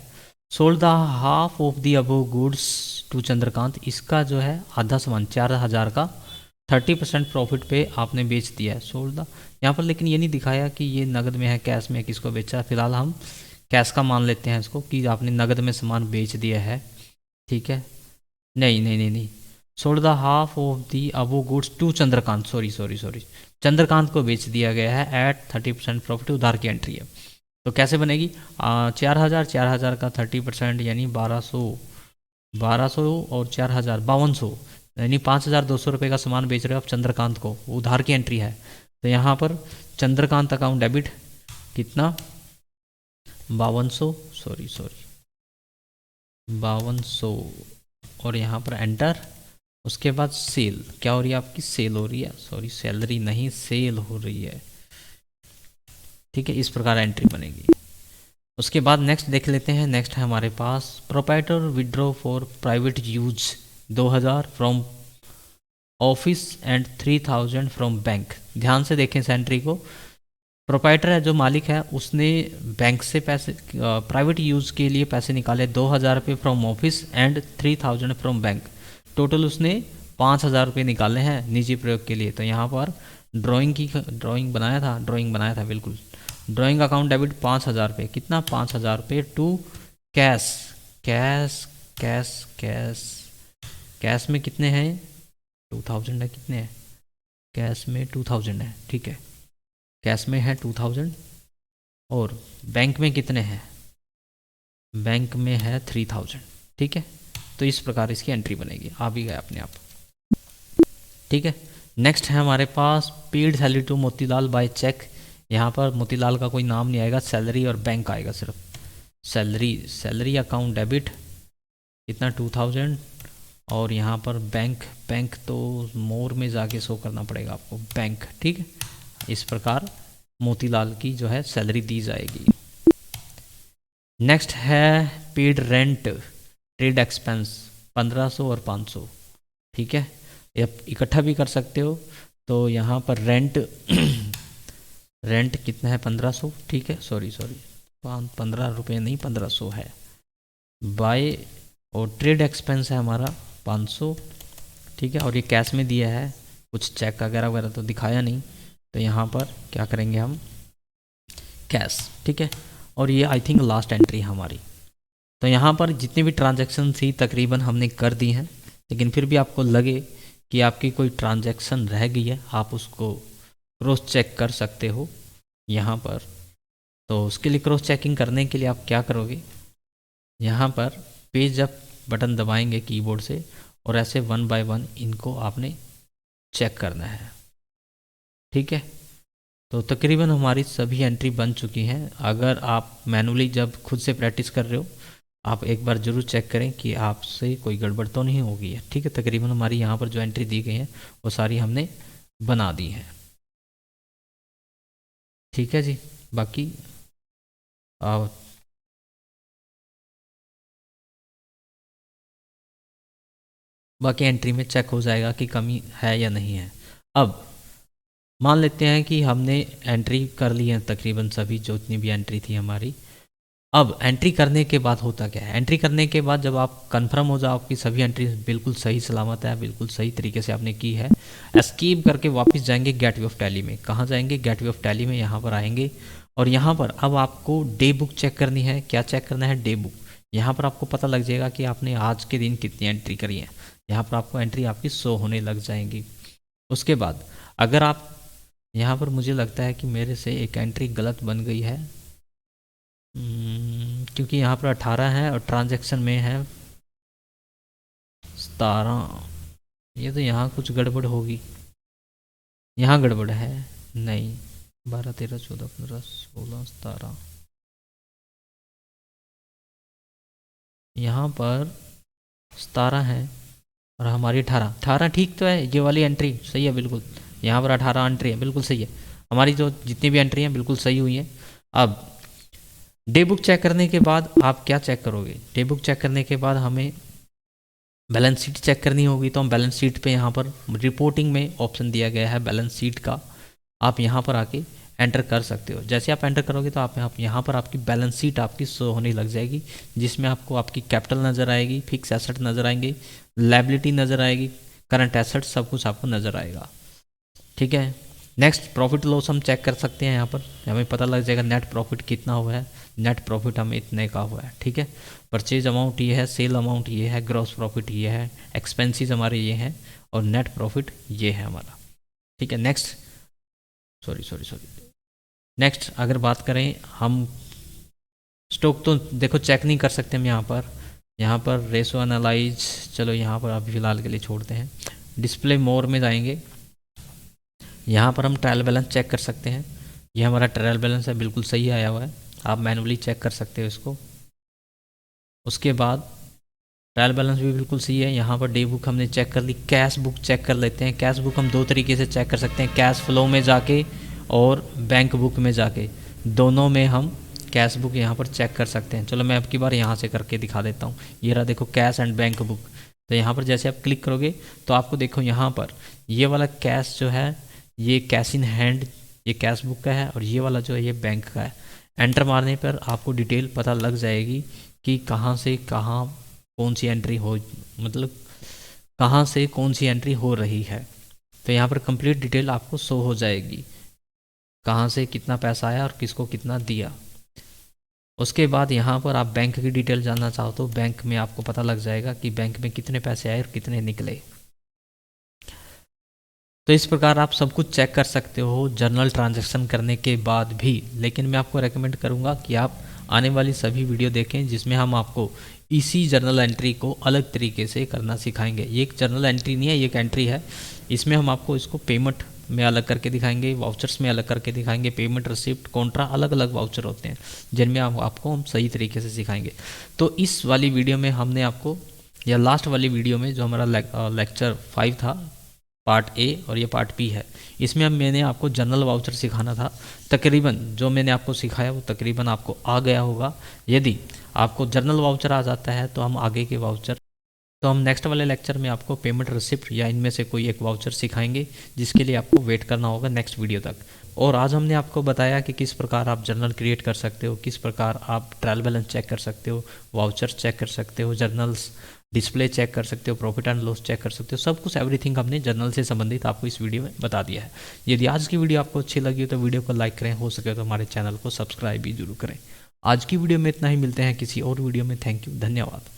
sold the half of the above goods to Chandrakant. इसका जो है आधा सामान 4,000 का 30% प्रॉफिट पे आपने बेच दिया है, सोल्ड द। यहाँ पर लेकिन ये नहीं दिखाया कि ये नगद में है, कैश में है, किसको बेचा। फिलहाल हम कैश का मान लेते हैं इसको कि आपने नगद में सामान बेच दिया है। ठीक है, नहीं, sold the half of the above goods to Chandrakant, sorry Chandrakant को बेच दिया गया है एट 30% प्रॉफिट, उधार की एंट्री है। तो कैसे बनेगी, 4,000 का 30% यानी 1200 और 4,000 5200, यानी 5,200 रुपये का सामान बेच रहे हो आप चंद्रकांत को, उधार की एंट्री है। तो यहाँ पर चंद्रकांत अकाउंट डेबिट कितना 5200, सॉरी 5200, और यहाँ पर एंटर। उसके बाद सेल क्या हो रही है आपकी, सेल हो रही है, सॉरी सैलरी नहीं, सेल हो रही है। ठीक है, इस प्रकार एंट्री बनेगी। उसके बाद नेक्स्ट देख लेते हैं। नेक्स्ट है हमारे पास proprietor withdraw for private use 2,000 from office and 3,000 from bank. ध्यान से देखें इस एंट्री को। प्रोप्राइटर है जो मालिक है, उसने बैंक से पैसे प्राइवेट यूज़ के लिए पैसे निकाले 2,000 रुपये from office and 3,000 from bank. Total उसने 5,000 रुपये निकाले हैं निजी प्रयोग के लिए। तो यहाँ पर ड्राइंग बनाया था बिल्कुल। ड्राइंग अकाउंट डेबिट 5,000 रुपये, कितना 5,000 रुपये टू कैश में कितने हैं 2,000 है, कितने हैं कैश में 2000 है, ठीक है, कैश में है 2000 और बैंक में कितने हैं, बैंक में है 3000, ठीक है। तो इस प्रकार इसकी एंट्री बनेगी, आ भी गया अपने आप, ठीक है। नेक्स्ट है हमारे पास paid salary to Motilal by cheque. यहाँ पर मोतीलाल का कोई नाम नहीं आएगा, सैलरी और बैंक आएगा सिर्फ, सैलरी अकाउंट डेबिट इतना 2000 और यहाँ पर बैंक तो मोर में जाके शो करना पड़ेगा आपको, बैंक, ठीक है। इस प्रकार मोतीलाल की जो है सैलरी दी जाएगी। नेक्स्ट है पेड रेंट ट्रेड एक्सपेंस 1500 और 500, ठीक है, या इकट्ठा भी कर सकते हो। तो यहाँ पर रेंट कितना है 1500, ठीक है, सॉरी 15 रुपये नहीं 1500 है, बाय और ट्रेड एक्सपेंस है हमारा 500, ठीक है, और ये कैश में दिया है, कुछ चेक वगैरह तो दिखाया नहीं, तो यहाँ पर क्या करेंगे हम, कैश, ठीक है। और ये आई थिंक लास्ट एंट्री है हमारी। तो यहाँ पर जितनी भी ट्रांजैक्शन थी तकरीबन हमने कर दी हैं, लेकिन फिर भी आपको लगे कि आपकी कोई ट्रांजैक्शन रह गई है, आप उसको क्रॉस चेक कर सकते हो यहाँ पर। तो उसके लिए क्रॉस चेकिंग करने के लिए आप क्या करोगे, यहाँ पर पेज अप बटन दबाएंगे कीबोर्ड से और ऐसे 1 बाय 1 इनको आपने चेक करना है, ठीक है। तो तकरीबन हमारी सभी एंट्री बन चुकी हैं। अगर आप मैनुअली जब खुद से प्रैक्टिस कर रहे हो, आप एक बार ज़रूर चेक करें कि आपसे कोई गड़बड़ तो नहीं होगी है, ठीक है। तकरीबन हमारी यहाँ पर जो एंट्री दी गई है वो सारी हमने बना दी हैं, ठीक है जी। बाकी एंट्री में चेक हो जाएगा कि कमी है या नहीं है। अब मान लेते हैं कि हमने एंट्री कर ली है तकरीबन सभी, जो इतनी भी एंट्री थी हमारी। अब एंट्री करने के बाद होता क्या है, एंट्री करने के बाद जब आप कंफर्म हो जाओ आपकी सभी एंट्री बिल्कुल सही सलामत है, बिल्कुल सही तरीके से आपने की है, एस्केप करके वापस जाएंगे गेटवे ऑफ टैली में। कहाँ जाएंगे, गेटवे ऑफ टैली में, यहाँ पर आएंगे और यहाँ पर अब आपको डे बुक चेक करनी है। क्या चेक करना है, डे बुक। यहाँ पर आपको पता लग जाएगा कि आपने आज के दिन कितनी एंट्री करी है, यहाँ पर आपको एंट्री आपकी शो होने लग जाएंगी। उसके बाद अगर आप यहाँ पर, मुझे लगता है कि मेरे से एक एंट्री गलत बन गई है, क्योंकि यहाँ पर 18 है और ट्रांजैक्शन में है 17। ये तो यहाँ कुछ गड़बड़ होगी, यहाँ गड़बड़ है, नहीं 12 13 14 15 16 17, यहाँ पर 17 है और हमारी 18 ठीक तो है, ये वाली एंट्री सही है बिल्कुल, यहाँ पर 18 एंट्री है, बिल्कुल सही है। हमारी जो जितनी भी एंट्री हैं बिल्कुल सही हुई हैं। अब डे बुक चेक करने के बाद आप क्या चेक करोगे, डे बुक चेक करने के बाद हमें बैलेंस शीट चेक करनी होगी। तो हम बैलेंस शीट पे यहाँ पर रिपोर्टिंग में ऑप्शन दिया गया है बैलेंस शीट का, आप यहाँ पर आके एंटर कर सकते हो। जैसे आप एंटर करोगे तो आप यहाँ पर आपकी बैलेंस शीट आपकी शो होने लग जाएगी, जिसमें आपको आपकी कैपिटल नज़र आएगी, फिक्स एसेट नज़र आएंगे, लायबिलिटी नज़र आएगी, करंट एसेट, सब कुछ आपको नज़र आएगा, ठीक है। नेक्स्ट प्रॉफिट लॉस हम चेक कर सकते हैं, यहाँ पर हमें पता लग जाएगा नेट प्रॉफिट कितना हुआ है, नेट प्रॉफिट हमें इतने का हुआ है, ठीक है। परचेज अमाउंट ये है, सेल अमाउंट ये है, ग्रॉस प्रॉफिट ये है, एक्सपेंसेस हमारे ये हैं और नेट प्रॉफिट ये है हमारा, ठीक है। नेक्स्ट नेक्स्ट अगर बात करें हम स्टॉक, तो देखो चेक नहीं कर सकते हम यहाँ पर रेशो एनालाइज, चलो यहाँ पर अभी फ़िलहाल के लिए छोड़ते हैं। डिस्प्ले मोर में जाएंगे, यहाँ पर हम ट्रायल बैलेंस चेक कर सकते हैं। ये हमारा ट्रायल बैलेंस है, बिल्कुल सही आया हुआ है, आप मैनुअली चेक कर सकते हो इसको। उसके बाद ट्रायल बैलेंस भी बिल्कुल सही है। यहाँ पर डे बुक हमने चेक कर ली, कैश बुक चेक कर लेते हैं। कैश बुक हम दो तरीके से चेक कर सकते हैं, कैश फ्लो में जाके और बैंक बुक में जाके, दोनों में हम कैश बुक यहाँ पर चेक कर सकते हैं। चलो मैं अब की बार यहाँ से करके दिखा देता हूँ। ये रहा देखो कैश एंड बैंक बुक। तो यहाँ पर जैसे आप क्लिक करोगे तो आपको देखो यहाँ पर ये वाला कैश जो है ये कैश इन हैंड, ये कैश बुक का है, और ये वाला जो है ये बैंक का है। एंटर मारने पर आपको डिटेल पता लग जाएगी कि कहाँ से कहाँ कौन सी एंट्री हो, मतलब कहाँ से कौन सी एंट्री हो रही है। तो यहाँ पर कंप्लीट डिटेल आपको शो हो जाएगी, कहाँ से कितना पैसा आया और किसको कितना दिया। उसके बाद यहाँ पर आप बैंक की डिटेल जानना चाहो तो बैंक में आपको पता लग जाएगा कि बैंक में कितने पैसे आए और कितने निकले। तो इस प्रकार आप सब कुछ चेक कर सकते हो जर्नल ट्रांजैक्शन करने के बाद भी। लेकिन मैं आपको रेकमेंड करूँगा कि आप आने वाली सभी वीडियो देखें जिसमें हम आपको इसी जर्नल एंट्री को अलग तरीके से करना सिखाएंगे। ये एक जर्नल एंट्री नहीं है, ये एक एंट्री है। इसमें हम आपको इसको पेमेंट में अलग करके दिखाएंगे, वाउचर्स में अलग करके दिखाएंगे, पेमेंट रिसिप्ट कॉन्ट्रा अलग अलग वाउचर होते हैं जिनमें आपको हम सही तरीके से सिखाएंगे। तो इस वाली वीडियो में हमने आपको, या लास्ट वाली वीडियो में जो हमारा लेक्चर 5 था, पार्ट ए और ये पार्ट बी है, इसमें मैंने आपको जर्नल वाउचर सिखाना था। तकरीबन जो मैंने आपको सिखाया वो तकरीबन आपको आ गया होगा। यदि आपको जर्नल वाउचर आ जाता है तो हम आगे के वाउचर, तो हम नेक्स्ट वाले लेक्चर में आपको पेमेंट रिसिप्ट या इनमें से कोई एक वाउचर सिखाएंगे जिसके लिए आपको वेट करना होगा नेक्स्ट वीडियो तक। और आज हमने आपको बताया कि किस प्रकार आप जर्नल क्रिएट कर सकते हो, किस प्रकार आप ट्रायल बैलेंस चेक कर सकते हो, वाउचर चेक कर सकते हो, जर्नल्स डिस्प्ले चेक कर सकते हो, प्रॉफिट एंड लॉस चेक कर सकते हो। सब कुछ एवरीथिंग हमने जर्नल से संबंधित आपको इस वीडियो में बता दिया है। यदि आज की वीडियो आपको अच्छी लगी हो तो वीडियो को लाइक करें, हो सके तो हमारे चैनल को सब्सक्राइब भी जरूर करें। आज की वीडियो में इतना ही, मिलते हैं किसी और वीडियो में। थैंक यू, धन्यवाद।